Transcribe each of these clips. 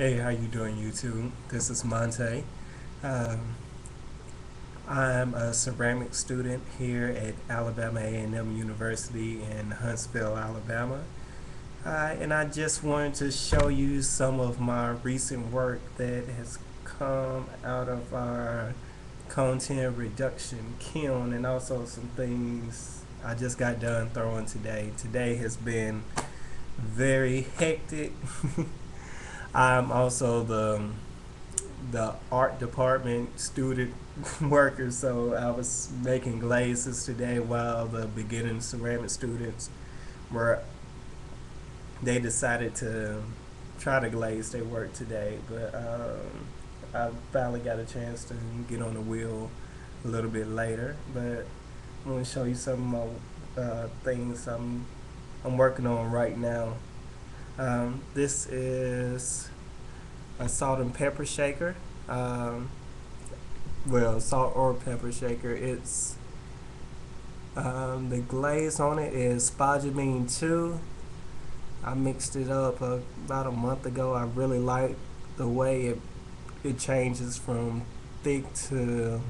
Hey, how you doing, YouTube? This is Monte. Um, I'm a ceramic student here at Alabama A&M University in Huntsville, Alabama. And I just wanted to show you some of my recent work that has come out of our content reduction kiln, and also some things I just got done throwing today. Today has been very hectic. I'm also the art department student worker, so I was making glazes today while the beginning ceramic students were they decided to try to glaze their work today, but I finally got a chance to get on the wheel a little bit later. But I'm going to show you some of my things I'm working on right now. This is a salt and pepper shaker. Um, Salt or pepper shaker. It's the glaze on it is spodumene 2. I mixed it up about a month ago. I really like the way it changes from thick to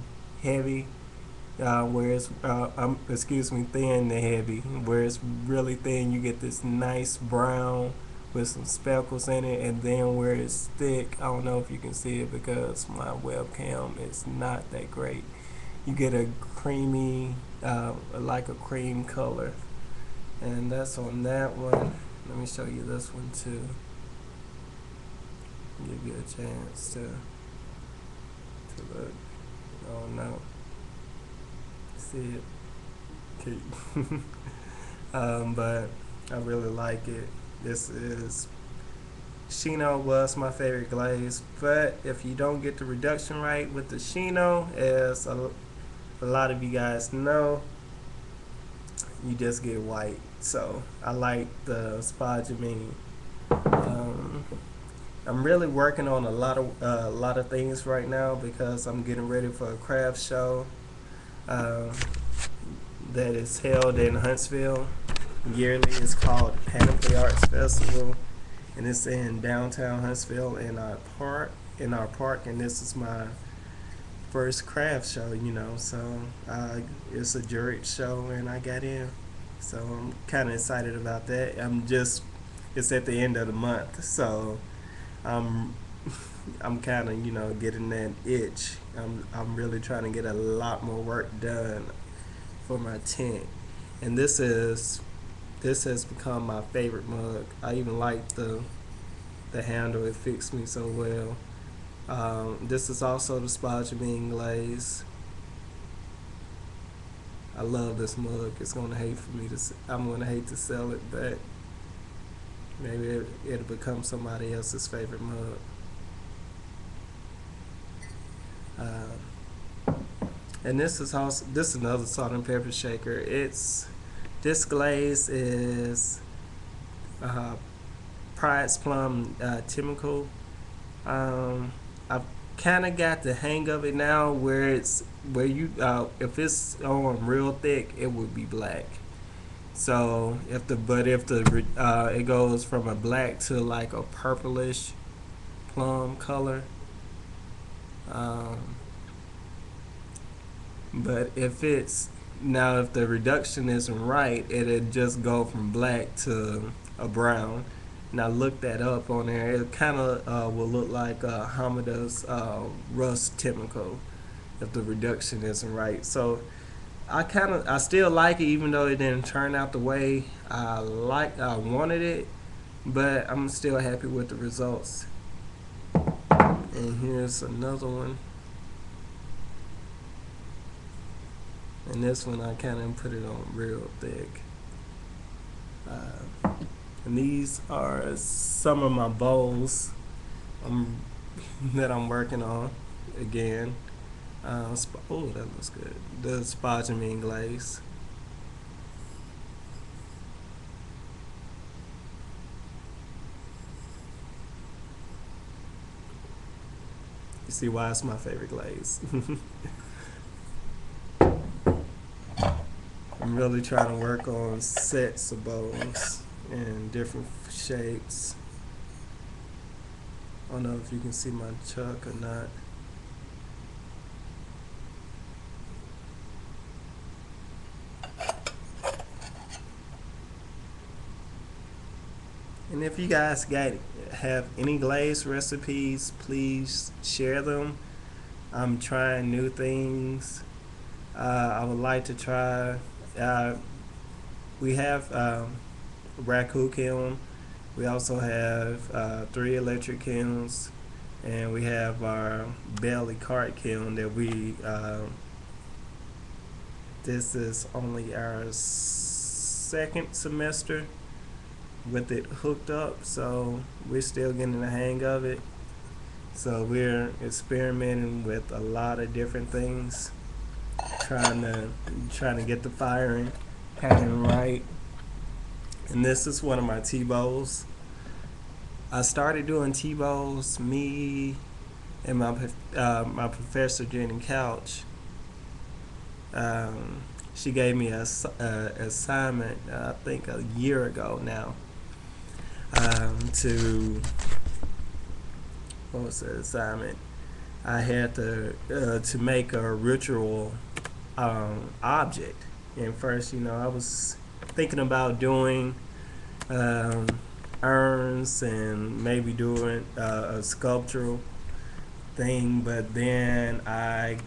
heavy. Excuse me, thin to heavy. Where it's really thin, you get this nice brown with some speckles in it, and then where it's thick, I don't know if you can see it because my webcam is not that great. You get a creamy, like a cream color, and that's on that one. Let me show you this one too. Give you a chance to look. Oh no, see it. Okay. But I really like it. This is Shino was my favorite glaze, but if you don't get the reduction right with the Shino, as a lot of you guys know, you just get white. So I like the spodumene. Um, I'm really working on a lot of things right now because I'm getting ready for a craft show um, that is held in Huntsville yearly. It's called Panoply Arts Festival, and it's in downtown Huntsville in our park. And this is my first craft show, So it's a juried show, and I got in. So I'm kind of excited about that. It's at the end of the month, so I'm I'm kind of getting that itch. I'm really trying to get a lot more work done for my tent, and this has become my favorite mug. I even like the handle; it fits me so well. This is also the spodumene glaze. I love this mug. It's gonna hate for me to. I'm gonna hate to sell it, but maybe it'll become somebody else's favorite mug. Uh, and this is another salt and pepper shaker. This glaze is uh, Pride's Plum Chemical. I've kind of got the hang of it now, where you if it's on real thick, it would be black. So if the it goes from a black to like a purplish plum color. Um, but if the reduction isn't right, it'd just go from black to a brown. And I looked that up on there. It kind of will look like Hamada's Rust Chemical if the reduction isn't right. So I still like it, even though it didn't turn out the way I wanted it. But I'm still happy with the results. And here's another one. And this one I kind of put it on real thick. Uh, and these are some of my bowls that I'm working on again. Oh, that looks good. The spodumene glaze. You see why it's my favorite glaze. I'm really trying to work on sets of bowls in different shapes. I don't know if you can see my truck or not. And if you guys have any glaze recipes, please share them. I'm trying new things. I would like to try. Uh, we have Raku kiln. We also have 3 electric kilns, and we have our Bailey cart kiln that we. This is only our second semester with it hooked up, so we're still getting the hang of it. So we're experimenting with a lot of different things, trying to get the firing pattern right. And this is one of my T-bows. I started doing T-bows, me and my professor Jenny Couch. Um, she gave me a assignment, I think a year ago now, to what was the assignment? I had to make a ritual object. And first, I was thinking about doing um, urns and maybe doing a sculptural thing, but then I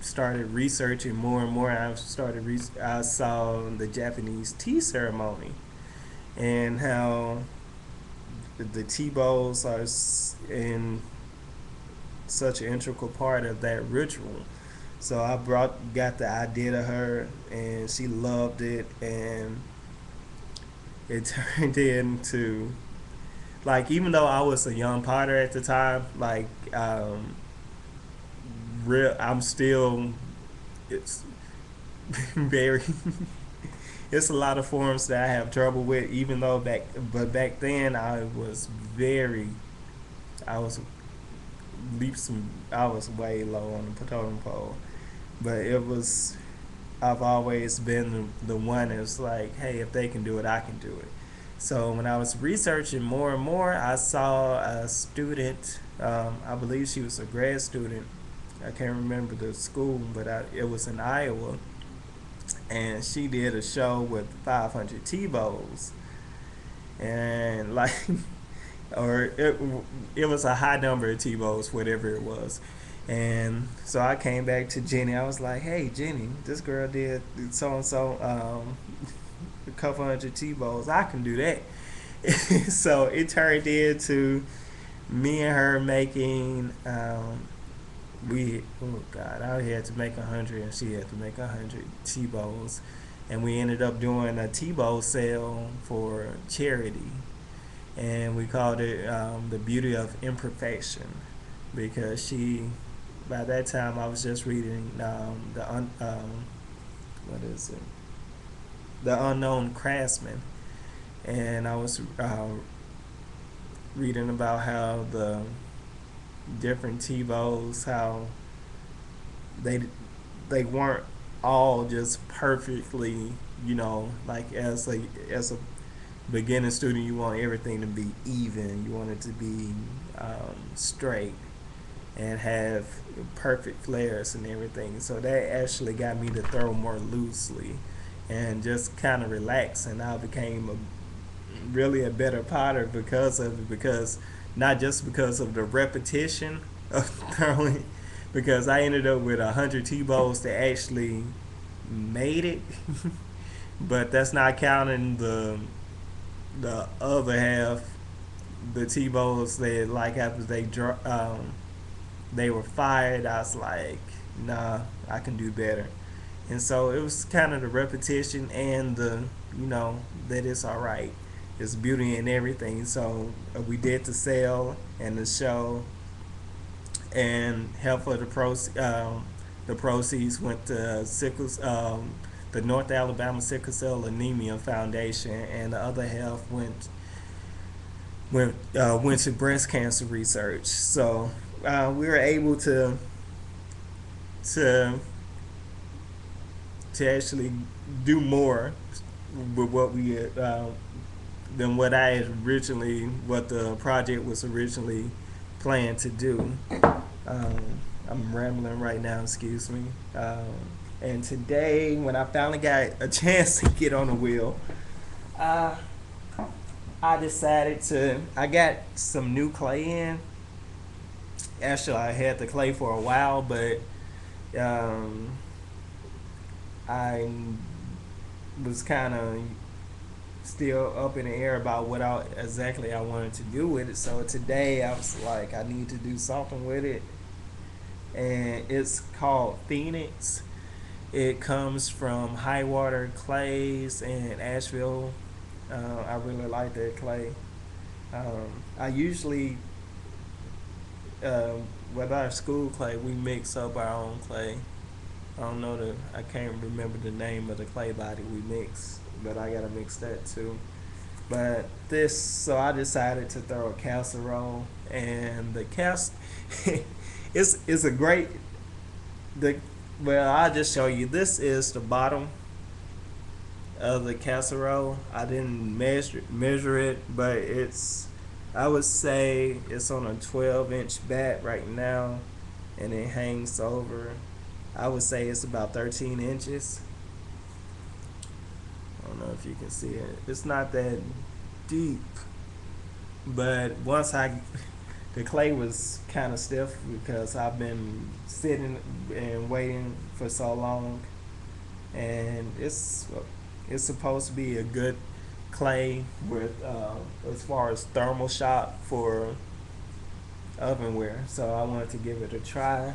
started researching more and more. I saw the Japanese tea ceremony and how the tea bowls are in such an integral part of that ritual. So I got the idea to her, and she loved it, and it turned into, like, even though I was a young potter at the time, like I'm still, it's very it's a lot of forms that I have trouble with, even though back then I was I was way low on the totem pole, but I've always been the one that's like, hey, if they can do it, I can do it. So when I was researching more and more, I saw a student. I believe she was a grad student. I can't remember the school, but it was in Iowa, and she did a show with 500 T-bows, and like, or it was a high number of T-bows, whatever it was. And so I came back to Jenny. I was like, "Hey, Jenny, this girl did so and so a couple hundred T-bows. I can do that." So it turned into me and her making. Oh God, I had to make 100, and she had to make 100 T-bows, and we ended up doing a T-bow sale for charity, and we called it the beauty of imperfection, because by that time I was just reading what is it, the Unknown Craftsman, and I was reading about how the different T-bows, how they they weren't all just perfectly, like as a beginning student, you want everything to be even. You want it to be straight and have perfect flares and everything. So that actually got me to throw more loosely and just kind of relax. And I became really a better potter because of it. Because not just because of the repetition of throwing, because I ended up with 100 T-bows that actually made it. But that's not counting the other half, the T-bows that, like, after they were fired, I was like, nah, I can do better. And so it was kind of the repetition and that it's all right. It's beauty in everything. So we did the sale and the show, and half of the proceeds went to the North Alabama Sickle Cell Anemia Foundation, and the other half went to breast cancer research. So we were able to actually do more with what we than what the project was originally plan to do. Um, I'm rambling right now, excuse me. And today, when I finally got a chance to get on the wheel, uh, I decided to. I got some new clay in. Actually, I had the clay for a while, but um, I was kind of still up in the air about what exactly I wanted to do with it. So today, I was like, I need to do something with it, and it's called Phoenix. It comes from High Water Clays in Asheville. I really like that clay. I usually, uh, with our school clay, we mix up our own clay. I can't remember the name of the clay body we mix, but I gotta mix that too. But so I decided to throw a casserole, and the it's a great, the, well, I'll just show you. This is the bottom of the casserole. I didn't measure it, but I would say it's on a 12-inch bat right now, and it hangs over. I would say it's about 13 inches. I don't know if you can see it. It's not that deep, but the clay was kind of stiff because I've been sitting and waiting for so long, and it's supposed to be a good clay with as far as thermal shock for ovenware. So I wanted to give it a try.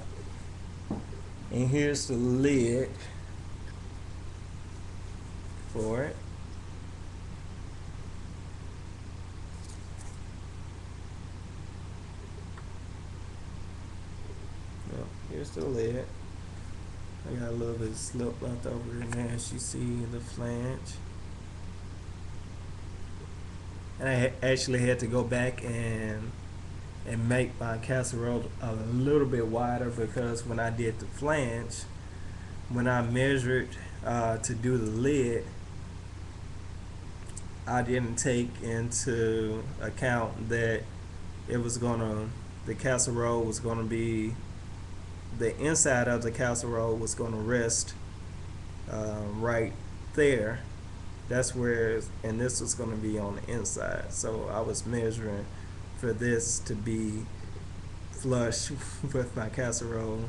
And here's the lid for it. Yep, here's the lid. I got a little bit of slip left over in there, as you see in the flange. And I actually had to go back and make my casserole a little bit wider, because when I did the flange, when I measured to do the lid, I didn't take into account that the casserole was gonna be, the inside of the casserole was gonna rest right there. That's where, and this was gonna be on the inside. So I was measuring for this to be flush with my casserole,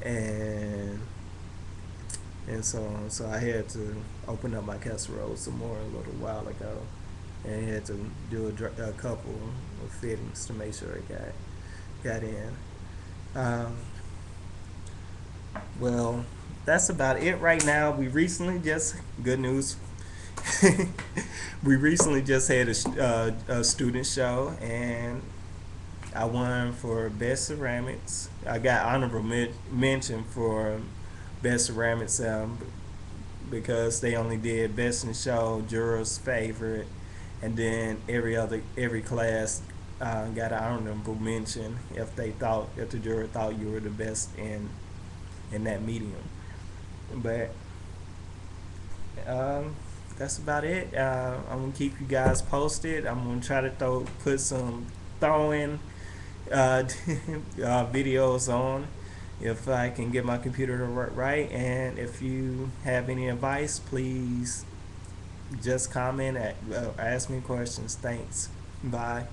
and so on. So I had to open up my casserole some more a little while ago, and had to do a couple of fittings to make sure it got in. Um, well, that's about it right now. We recently just good news. We recently just had a student show, and I won for best ceramics. I got honorable mention for best ceramics because they only did best in show, jurors favorite, and then every class got an honorable mention if the juror thought you were the best in that medium. But that's about it. I'm gonna keep you guys posted. I'm gonna try to put some throwing videos on if I can get my computer to work right. And if you have any advice, please just comment, ask me questions. Thanks. Bye.